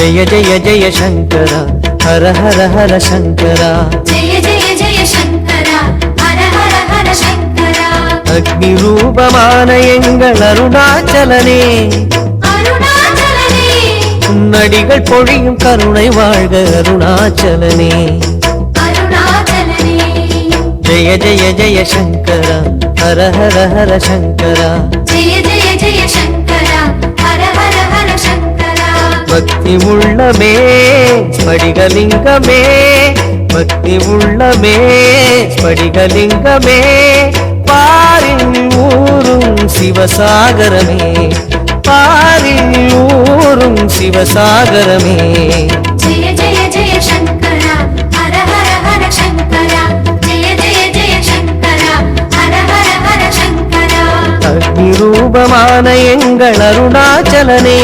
जय जय जय शंकर हर हर हर शंकर जय जय जय शंकर हर हर हर शंकर अग्नि रूपமான எங்கள் அருணாச்சலனே அருணாச்சலனே நடிகள் பொழியும் கருணை வாழ்க அருணாச்சலனே அருணாச்சலனே जय जय जय शंकर हर हर हर शंकर जय जय जय शंकर हर हर हर शंकर भक्ति உள்ளமே ஸ்படிகலிங்கமே பக்தி உள்ளமே ஸ்படிகலிங்கமே பாரில் ஊரும் சிவசாகரமே பாரில் ஊரும் சிவசாகரமே जय जय जय शंकर हर हर हर शंकर जय जय जय शंकर हर हर हर शंकर அக்னி ரூபமான எங்கள் அருணாச்சலனே